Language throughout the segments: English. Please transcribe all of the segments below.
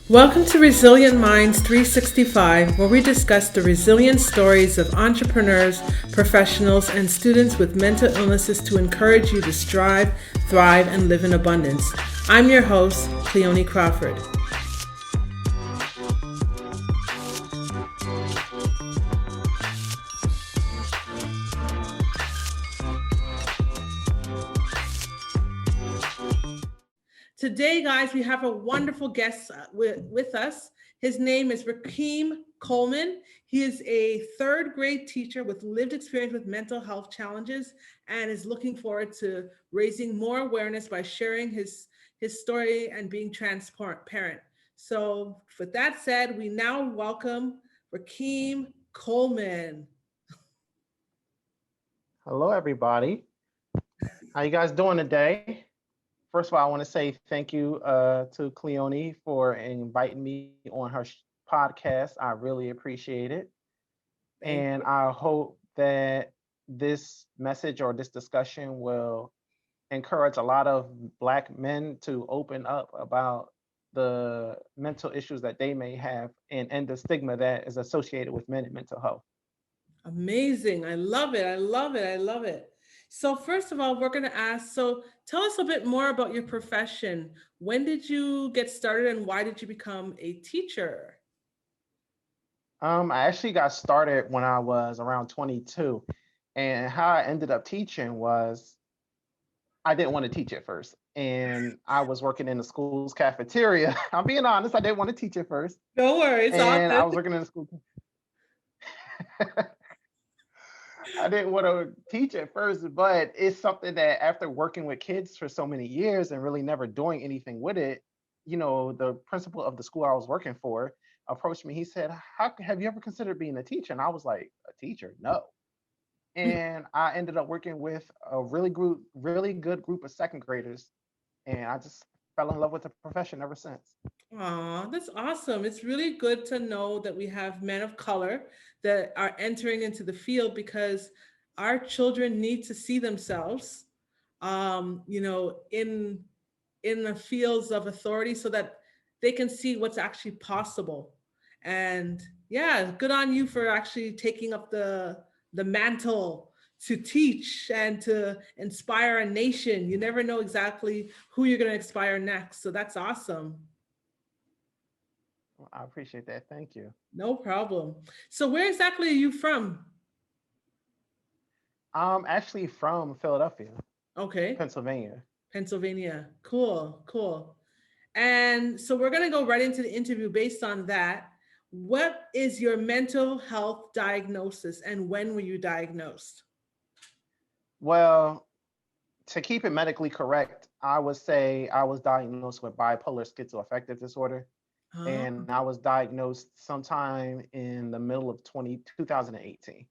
Welcome to Resilient Minds 365, where we discuss the resilient stories of entrepreneurs, professionals, and students with mental illnesses to encourage you to strive, thrive, and live in abundance. I'm your host, Cleone Crawford. Today, guys, we have a wonderful guest with us. His name is Rakeem Coleman. He is a third grade teacher with lived experience with mental health challenges and is looking forward to raising more awareness by sharing his story and being transparent. So, with that said, we now welcome Rakeem Coleman. Hello, everybody. How you guys doing today? First of all, I want to say thank you to Cleone for inviting me on her podcast. I really appreciate it. Thank And you. I hope that this message or this discussion will encourage a lot of Black men to open up about the mental issues that they may have and end the stigma that is associated with men and mental health. Amazing. I love it. I love it. I love it. So, first of all, we're going to ask, so tell us a bit more about your profession. When did you get started and why did you become a teacher? I actually got started when I was around 22. And how I ended up teaching was I didn't want to teach at first. And I was working in the school's cafeteria. I'm being honest, I didn't want to teach at first. No worries. It's And I awesome. was working in the school. I didn't want to teach at first, but it's something that after working with kids for so many years and really never doing anything with it, the principal of the school I was working for approached me. He said, "How have you ever considered being a teacher?" And I was like, "A teacher? No." And I ended up working with a really good group of second graders, and I just fell in love with the profession ever since. Aw, that's awesome. It's really good to know that we have men of color that are entering into the field because our children need to see themselves, in the fields of authority so that they can see what's actually possible. And yeah, good on you for actually taking up the mantle to teach and to inspire a nation. You never know exactly who you're going to inspire next. So that's awesome. Well, I appreciate that. Thank you. No problem. So where exactly are you from? I'm actually from Philadelphia, Okay, Pennsylvania. Pennsylvania. Cool, cool. And so we're going to go right into the interview based on that. What is your mental health diagnosis and when were you diagnosed? Well, to keep it medically correct, I would say I was diagnosed with bipolar schizoaffective disorder, Huh? and I was diagnosed sometime in the middle of 2018.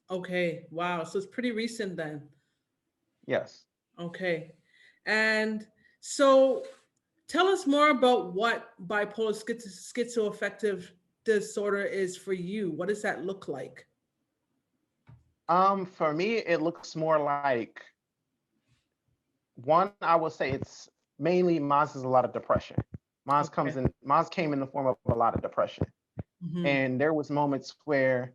Okay, wow. So it's pretty recent then. Yes. Okay. And so tell us more about what bipolar schizoaffective disorder is for you. What does that look like? For me, it looks more like one, I would say it's mainly mine's is a lot of depression. Okay. Mine's came in the form of a lot of depression. Hmm. And there was moments where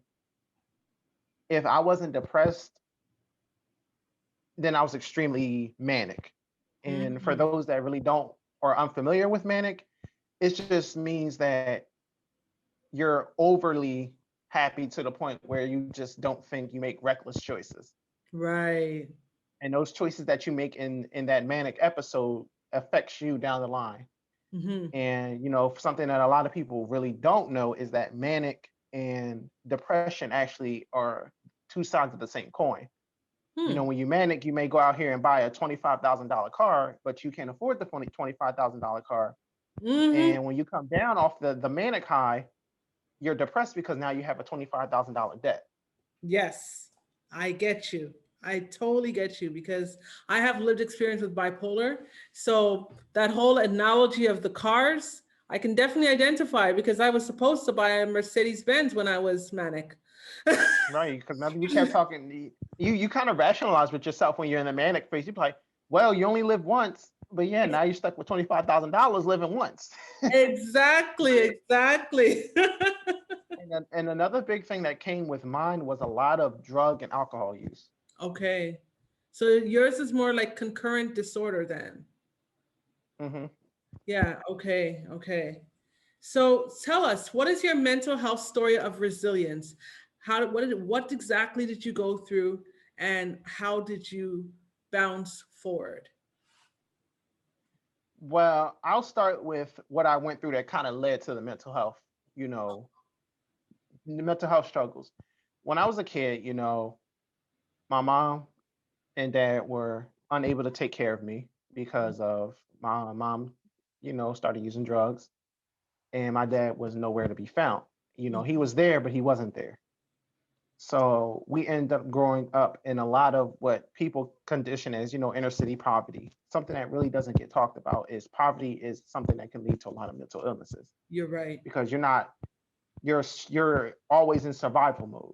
if I wasn't depressed, then I was extremely manic. And for Hmm. those that really don't or unfamiliar with manic, it just means that you're overly happy to the point where you just don't think you make reckless choices. Right. And those choices that you make in that manic episode affects you down the line. Hmm. And something that a lot of people really don't know is that manic and depression actually are two sides of the same coin. Hmm. When you're manic, you may go out here and buy a $25,000 car, but you can't afford the $25,000 car. Hmm. And when you come down off the manic high, you're depressed because now you have a $25,000 debt. Yes, I get you. I totally get you because I have lived experience with bipolar. So that whole analogy of the cars, I can definitely identify because I was supposed to buy a Mercedes Benz when I was manic. Right, because remember you kept talking, you kind of rationalize with yourself when you're in the manic phase. You're like, well, you only live once. But yeah, now you're stuck with $25,000 living once. Exactly, exactly. And another big thing that came with mine was a lot of drug and alcohol use. Okay. So yours is more like concurrent disorder then. Hmm. Yeah, okay, okay. So tell us, what is your mental health story of resilience? What exactly did you go through and how did you bounce forward? Well, I'll start with what I went through that kind of led to the mental health, you know, the mental health struggles. When I was a kid, my mom and dad were unable to take care of me because of my mom, started using drugs, and my dad was nowhere to be found. He was there, but he wasn't there. So we end up growing up in a lot of what people condition as, inner city poverty. Something that really doesn't get talked about is poverty is something that can lead to a lot of mental illnesses You're right. because you're always in survival mode.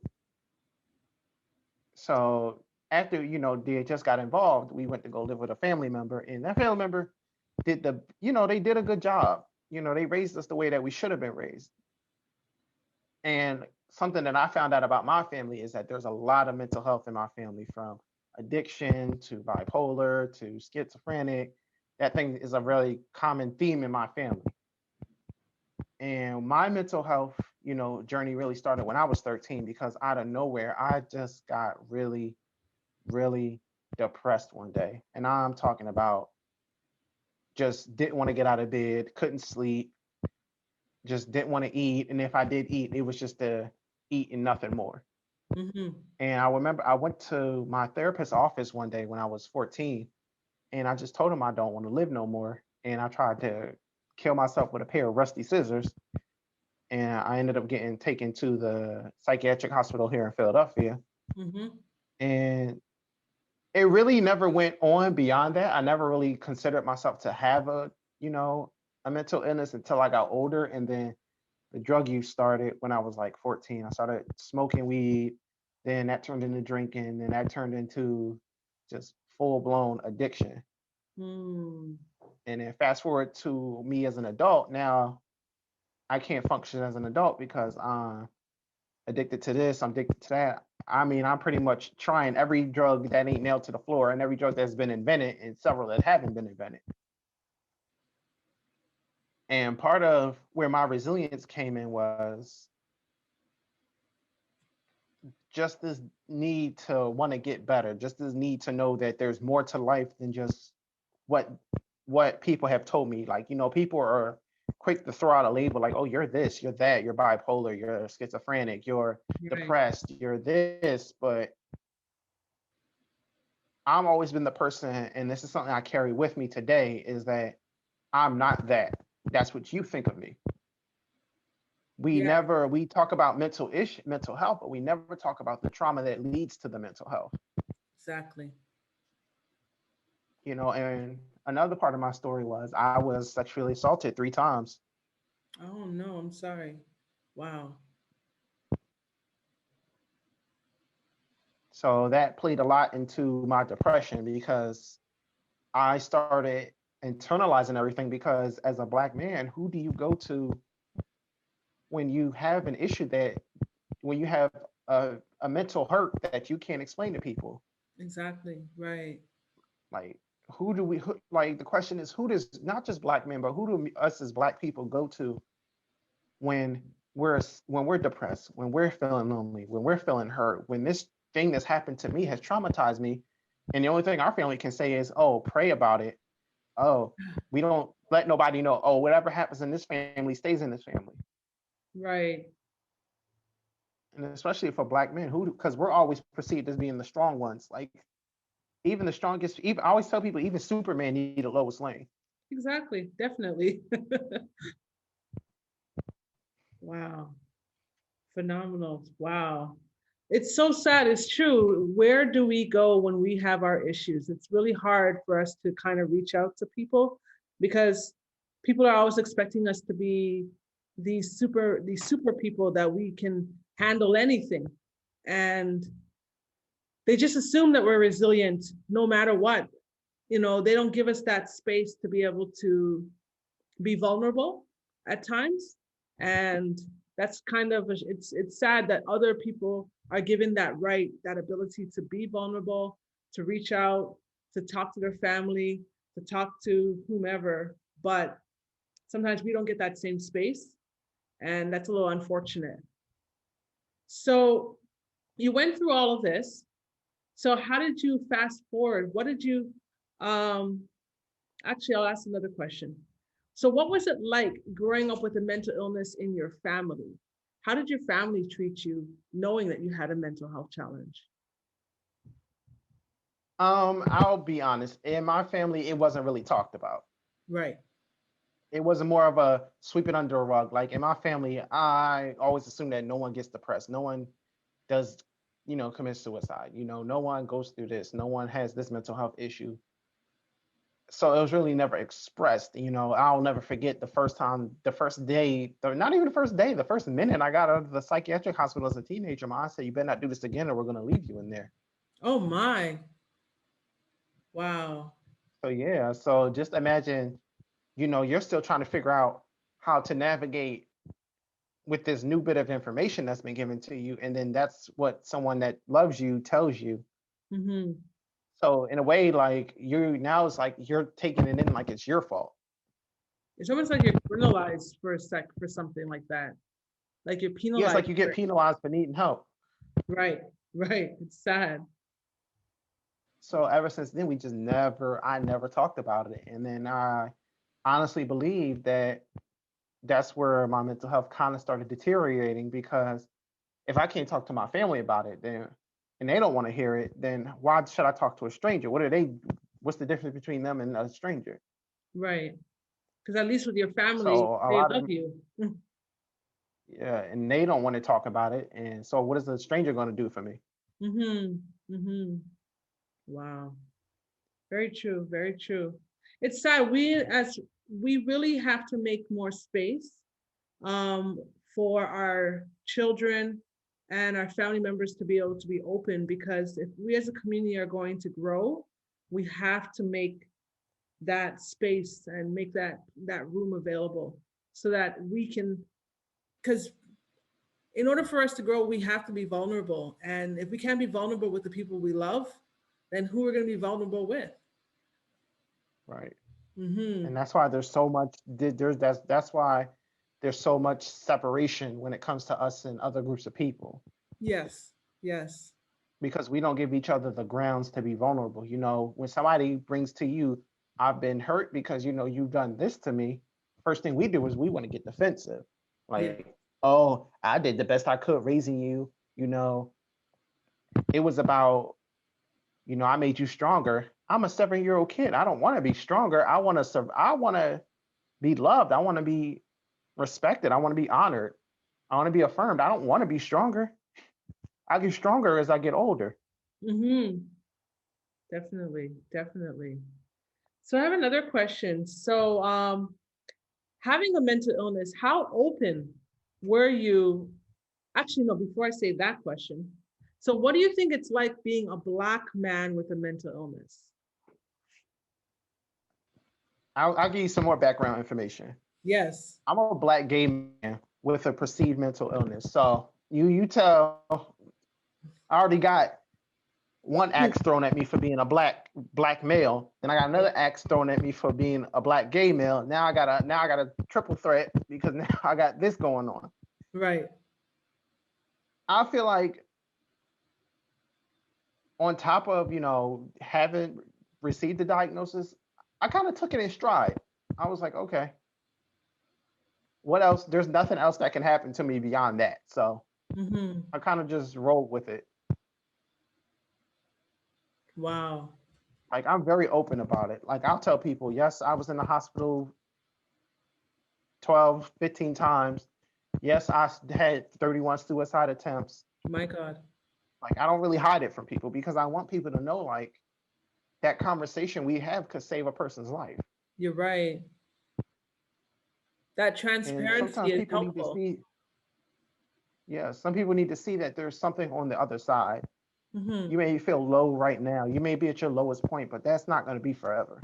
So after, they just got involved, we went to go live with a family member, and that family member they did a good job. They raised us the way that we should have been raised. And something that I found out about my family is that there's a lot of mental health in my family, from addiction to bipolar to schizophrenic. That thing is a really common theme in my family. And my mental health, journey really started when I was 13, because out of nowhere, I just got really, really depressed one day. And I'm talking about just didn't want to get out of bed, couldn't sleep, just didn't want to eat. And if I did eat, it was just to eat and nothing more. Hmm. And I remember I went to my therapist's office one day when I was 14, and I just told him I don't want to live no more. And I tried to kill myself with a pair of rusty scissors. And I ended up getting taken to the psychiatric hospital here in Philadelphia. Hmm. And it really never went on beyond that. I never really considered myself to have a mental illness until I got older. And then the drug use started when I was like 14. I started smoking weed, then that turned into drinking, and that turned into just full blown addiction. Mm. And then fast forward to me as an adult, now I can't function as an adult because I'm addicted to this, I'm addicted to that. I mean, I'm pretty much trying every drug that ain't nailed to the floor and every drug that's been invented and several that haven't been invented. And part of where my resilience came in was just this need to want to get better, just this need to know that there's more to life than just what people have told me. Like, people are quick to throw out a label like, oh, you're this, you're that, you're bipolar, you're schizophrenic, you're Right. depressed, you're this. But I've always been the person, and this is something I carry with me today, is that I'm not that. That's what you think of me. Yeah, We talk about mental health, but we never talk about the trauma that leads to the mental health. exactly. And another part of my story was I was sexually assaulted 3 times. Oh no, I'm sorry. Wow. So that played a lot into my depression because I started internalizing everything, because as a black man, who do you go to when you have an issue, that when you have a mental hurt that you can't explain to people? Exactly. Right. Like, like, the question is, who does, not just black men, but who do us as black people go to when we're depressed, when we're feeling lonely, when we're feeling hurt, when this thing that's happened to me has traumatized me, and the only thing our family can say is, oh, pray about it. Oh, we don't let nobody know. Oh, whatever happens in this family stays in this family. Right. And especially for black men, who, because we're always perceived as being the strong ones. Like, even the strongest, even I always tell people, even Superman needed Lois Lane. Exactly. Definitely. Wow. Phenomenal. Wow. It's so sad. It's true. Where do we go when we have our issues? It's really hard for us to kind of reach out to people because people are always expecting us to be these super people that we can handle anything. And they just assume that we're resilient no matter what. they don't give us that space to be able to be vulnerable at times. And that's kind of, it's sad that other people are given that right, that ability to be vulnerable, to reach out, to talk to their family, to talk to whomever. But sometimes we don't get that same space. And that's a little unfortunate. So you went through all of this. So how did you fast forward? What did you, actually, I'll ask another question. So what was it like growing up with a mental illness in your family? How did your family treat you knowing that you had a mental health challenge? I'll be honest. In my family, it wasn't really talked about. Right. It wasn't more of a sweep it under a rug. Like in my family, I always assume that no one gets depressed. No one does, commit suicide. No one goes through this. No one has this mental health issue. So it was really never expressed. I'll never forget the first time, the first day, not even the first day, the first minute I got out of the psychiatric hospital as a teenager. My aunt said, "You better not do this again, or we're going to leave you in there." Oh my. Wow. So yeah, so just imagine, you're still trying to figure out how to navigate with this new bit of information that's been given to you, and then that's what someone that loves you tells you. Mm-hmm. So in a way, like it's like you're taking it in like it's your fault. It's almost like you're criminalized for something like that. Like you're Yeah, it's penalized like you for get it. penalized for needing help. Right. Right. It's sad. So ever since then, I never talked about it. And then I honestly believe that that's where my mental health kind of started deteriorating, because if I can't talk to my family about it, then and they don't want to hear it, then why should I talk to a stranger? What's the difference between them and a stranger? Right. Because at least with your family, So a they lot love of you. yeah, and they don't want to talk about it. And so what is a stranger going to do for me? Mm-hmm. Mm-hmm. Wow. Very true. Very true. It's sad. We really have to make more space um, for our children and our family members to be able to be open, because if we as a community are going to grow, we have to make that space and make that room available so that we can, because in order for us to grow, we have to be vulnerable. And if we can't be vulnerable with the people we love, then who are going to be vulnerable with? Right. Mm-hmm. And that's why that's why there's so much separation when it comes to us and other groups of people, Yes. Yes. because we don't give each other the grounds to be vulnerable. When somebody brings to you, "I've been hurt because you've done this to me," first thing we do is we want to get defensive. Yeah. Like, "Oh, I did the best I could raising you. You know, it was about, I made you stronger. I'm a 7-year-old kid. I don't want to be stronger. I want to be loved. I want to be respected. I want to be honored. I want to be affirmed. I don't want to be stronger. I get stronger as I get older." Mm-hmm. Definitely. Definitely. So I have another question. So having a mental illness, how open were you? Actually, no, before I say that question. So what do you think it's like being a Black man with a mental illness? I'll give you some more background information. Yes. I'm a Black gay man with a perceived mental illness. So you tell, I already got one axe thrown at me for being a black male. Then I got another axe thrown at me for being a Black gay male. Now I got a triple threat because now I got this going on. Right. I feel like on top of having received the diagnosis, I kind of took it in stride. I was like, okay, what else? There's nothing else that can happen to me beyond that. So Mm-hmm. I kind of just rolled with it. Wow. Like, I'm very open about it. Like, I'll tell people, yes, I was in the hospital 12, 15 times. Yes, I had 31 suicide attempts. My God. Like, I don't really hide it from people because I want people to know, like, that conversation we have could save a person's life. You're right. That And transparency sometimes is people need to helpful. see, yeah, some people need to see that there's something on the other side. Mm-hmm. You may feel low right now. You may be at your lowest point, but that's not going to be forever.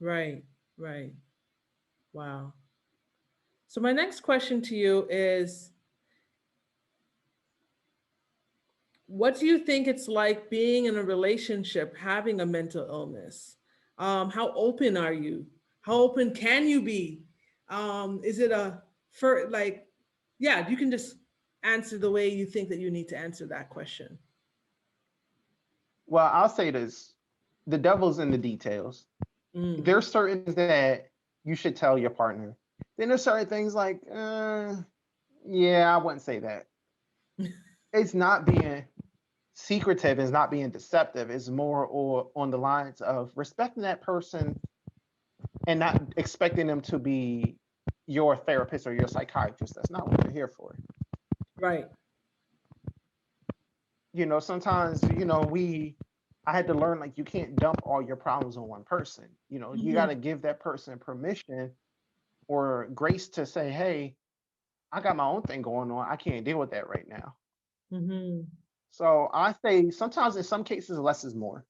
Right, right. Wow. So my next question to you is, what do you think it's like being in a relationship having a mental illness? How open are you? How open can you be? Is it a for like, yeah, you can just answer the way you think that you need to answer that question. Well, I'll say this: the devil's in the details. Mm. There's certain things that you should tell your partner. Then there's certain things like, yeah, I wouldn't say that. It's not being secretive, it's not being deceptive. It's more or on the lines of respecting that person and not expecting them to be your therapist or your psychiatrist. That's not what they're here for. Right. Sometimes, I had to learn like you can't dump all your problems on one person. You got Mm-hmm. to give that person permission or grace to say, hey, I got my own thing going on. I can't deal with that right now. Mm-hmm. So I say sometimes in some cases, less is more.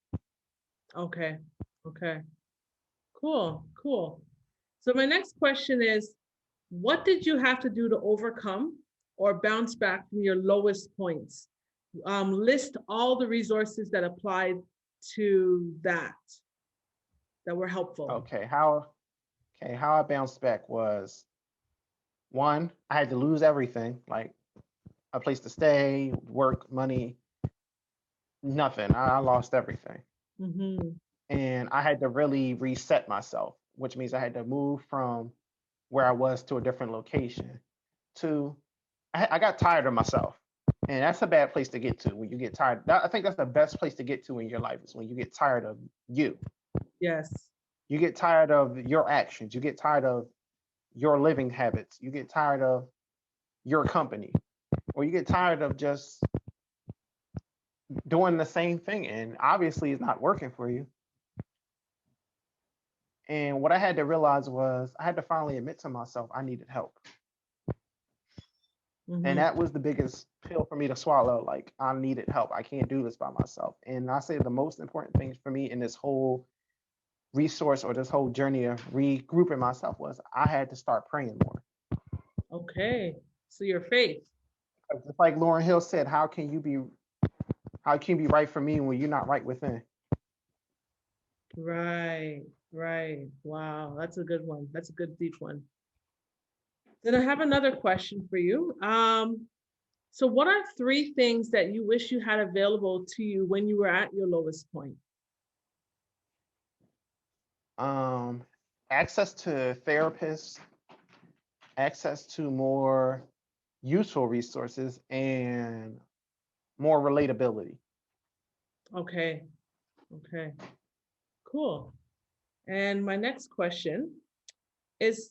Okay. Okay. Cool. Cool. So my next question is, what did you have to do to overcome or bounce back from your lowest points? List all the resources that applied to that were helpful. Okay, how I bounced back was one, I had to lose everything, like a place to stay, work, money, nothing. I lost everything. Mm-hmm. And I had to really reset myself, which means I had to move from where I was to a different location. To I got tired of myself, and that's a bad place to get to when you get tired. I think that's the best place to get to in your life is when you get tired of you. Yes. You get tired of your actions. You get tired of your living habits. You get tired of your company, or you get tired of just doing the same thing, and obviously it's not working for you. And what I had to realize was I had to finally admit to myself I needed help. And Mm-hmm. that was the biggest pill for me to swallow. Like, I needed help. I can't do this by myself. And I say the most important things for me in this whole resource or this whole journey of regrouping myself was I had to start praying more. Okay. So your faith. Just like Lauren Hill said, how can you be right for me when you're not right within? Right. Right. Wow. That's a good one. That's a good deep one. Then I have another question for you. So what are three things that you wish you had available to you when you were at your lowest point? Um, Access to therapists, access to more useful resources, and more relatability. Okay. Okay. Cool. And my next question is,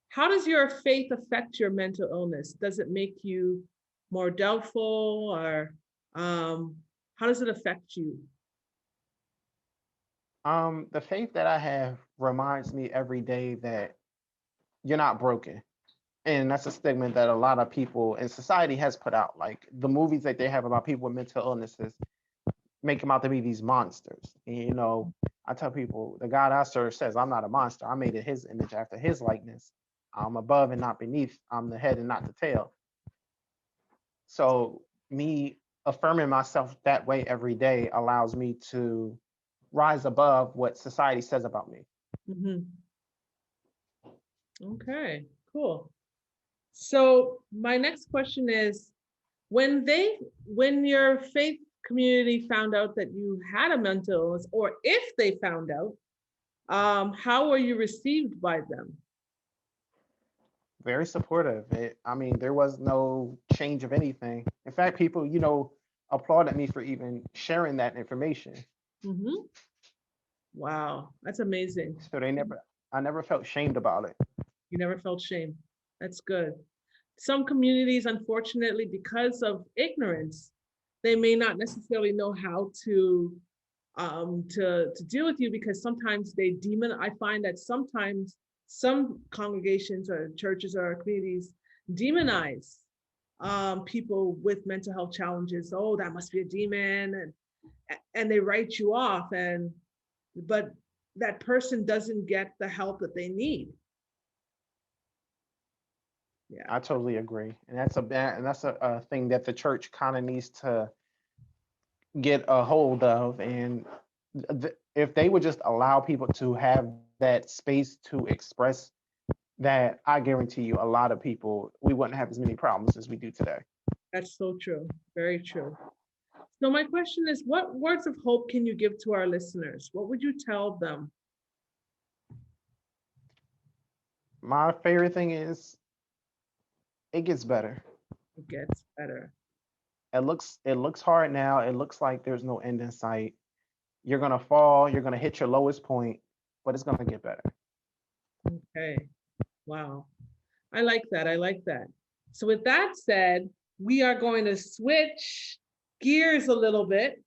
how does your faith affect your mental illness? Does it make you more doubtful, or um, how does it affect you? The faith that I have reminds me every day that you're not broken. And that's a stigma that a lot of people in society has put out. Like the movies that they have about people with mental illnesses make them out to be these monsters. And, I tell people the God I serve says, I'm not a monster. I made in his image after his likeness. I'm above and not beneath. I'm the head and not the tail. So me affirming myself that way every day allows me to rise above what society says about me. Mhm. Okay, cool. So my next question is, when your faith community found out that you had a mental illness, or if they found out, how were you received by them? Very supportive. I mean, there was no change of anything. In fact, people, applauded me for even sharing that information. Hmm. Wow, that's amazing. So I never felt shamed about it. You never felt shame. That's good. Some communities, unfortunately, because of ignorance, they may not necessarily know how to deal with you, because sometimes I find that sometimes some congregations or churches or communities demonize people with mental health challenges. Oh, that must be a demon, and they write you off, but that person doesn't get the help that they need. Yeah, I totally agree, and that's a thing that the church kind of needs to get a hold of. And if they would just allow people to have that space to express that, I guarantee you, a lot of people, we wouldn't have as many problems as we do today. that's so true. Very true. So my question is, what words of hope can you give to our listeners? What would you tell them? My favorite thing is it gets better. It gets better. It looks hard now. It looks like there's no end in sight. You're gonna fall. You're gonna hit your lowest point, but it's gonna get better. Okay. Wow. I like that. I like that. So with that said, we are going to switch gears a little bit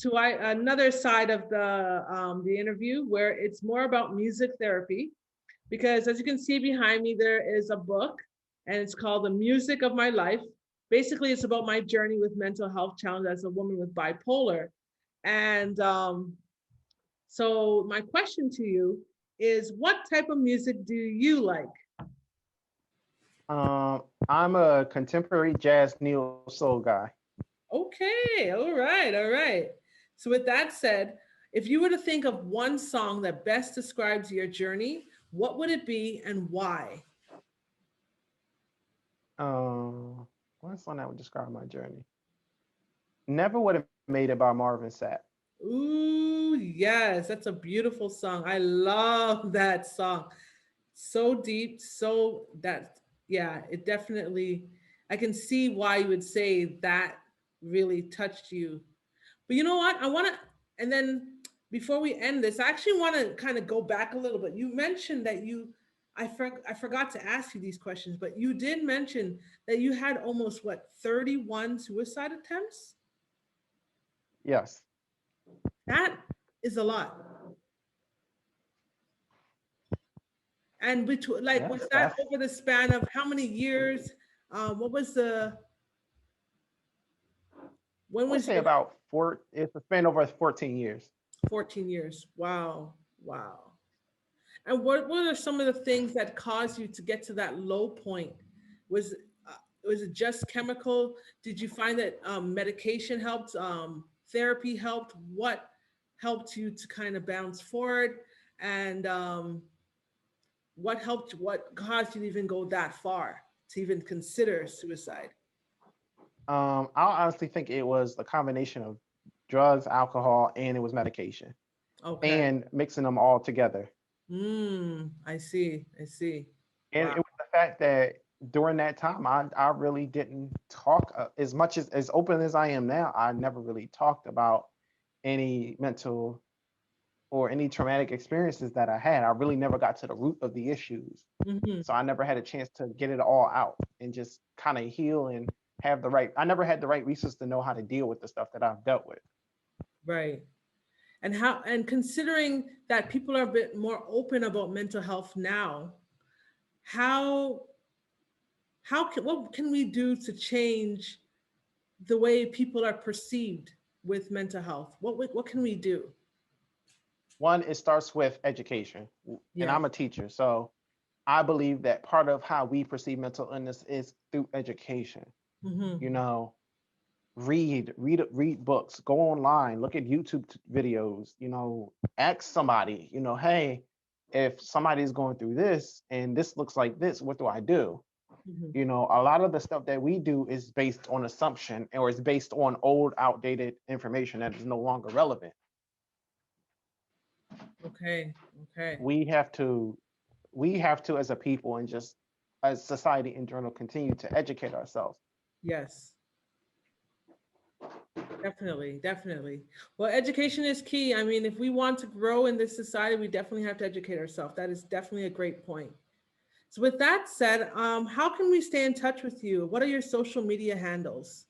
to another side of the interview where it's more about music therapy. Because as you can see behind me, there is a book and it's called The Music of My Life. Basically, it's about my journey with mental health challenge as a woman with bipolar. And so my question to you is, what type of music do you like? I'm a contemporary jazz neo soul guy. Okay, all right, all right. So with that said, if you were to think of one song that best describes your journey, what would it be and why? One song that would describe my journey. Never would have made it by Marvin Sapp. Ooh, yes, that's a beautiful song. I love that song. So deep, so that, yeah, it definitely, I can see why you would say that really touched you. But you know what? I want to, and then before we end this, I actually want to kind of go back a little bit. You mentioned that I forgot to ask you these questions, but you did mention that you had almost what, 31 suicide attempts? Yes. That is a lot. And between, like, was Yes. that over the span of how many years? What was when I would was say your about four. It's a span over 14 years. 14 years? Wow, wow. And what are some of the things that caused you to get to that low point? Was was it just chemical? Did you find that medication helped? Therapy helped? What helped you to kind of bounce forward? And what helped? What caused you to even go that far to even consider suicide? I honestly think it was a combination of drugs, alcohol, and it was medication, Okay. and mixing them all together. I see. I see. And Wow. it was the fact that during that time, I really didn't talk as much as open as I am now. I never really talked about any mental or any traumatic experiences that I had. I really never got to the root of the issues. Hmm. So I never had a chance to get it all out and just kind of heal and have the right. I never had the right resources to know how to deal with the stuff that I've dealt with. Right. And how, and considering that people are a bit more open about mental health now, how what can we do to change the way people are perceived with mental health? What can we do? One, it starts with education, and Yes. I'm a teacher, so I believe that part of how we perceive mental illness is through education. Hmm. You know, read books, go online, look at YouTube videos. Ask somebody. Hey, if somebody's going through this and this looks like this, what do I do? Hmm. A lot of the stuff that we do is based on assumption, or is based on old, outdated information that is no longer relevant. Okay. Okay. We have to, as a people and just as society in general, continue to educate ourselves. Yes. Definitely, definitely. Well, education is key. I mean, if we want to grow in this society, we definitely have to educate ourselves. That is definitely a great point. So, with that said, how can we stay in touch with you? What are your social media handles?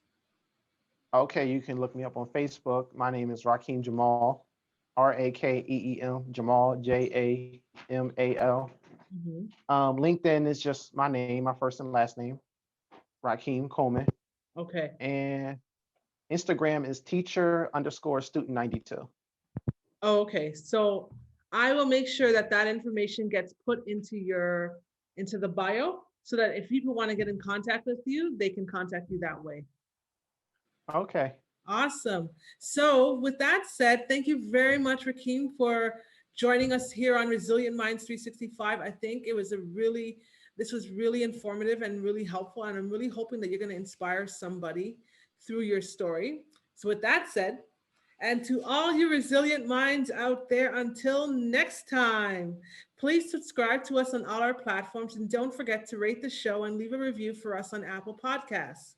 Okay, you can look me up on Facebook. My name is Rakeem Jamal, Rakeem Jamal, Jamal. Mhm. LinkedIn is just my name, my first and last name. Rakeem Coleman. Okay. And Instagram is teacher_student92. Oh, okay. So I will make sure that that information gets put into the bio so that if people want to get in contact with you, they can contact you that way. Okay. Awesome. So with that said, thank you very much, Rakeem, for joining us here on Resilient Minds 365. I think this was really informative and really helpful. And I'm really hoping that you're going to inspire somebody through your story. So with that said, and to all you resilient minds out there, until next time, please subscribe to us on all our platforms and don't forget to rate the show and leave a review for us on Apple Podcasts.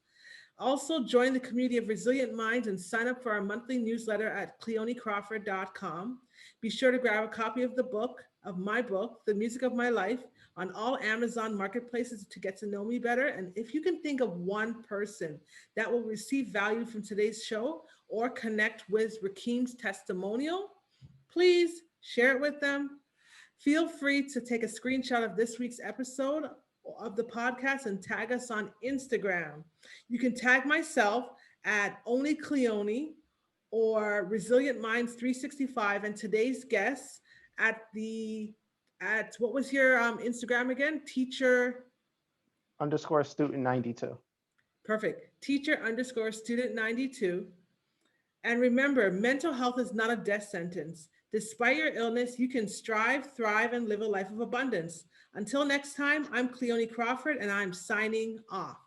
Also, join the community of resilient minds and sign up for our monthly newsletter at cleonecrawford.com. Be sure to grab a copy of my book, The Music of My Life, on all Amazon marketplaces to get to know me better. And if you can think of one person that will receive value from today's show or connect with Rakeem's testimonial, please share it with them. Feel free to take a screenshot of this week's episode of the podcast and tag us on Instagram. You can tag myself at Only Cleone or Resilient Minds 365 and today's guests at what was your Instagram again? Teacher _student92. Perfect. Teacher _student 92. And remember, mental health is not a death sentence. Despite your illness, you can strive, thrive, and live a life of abundance. Until next time, I'm Cleone Crawford, and I'm signing off.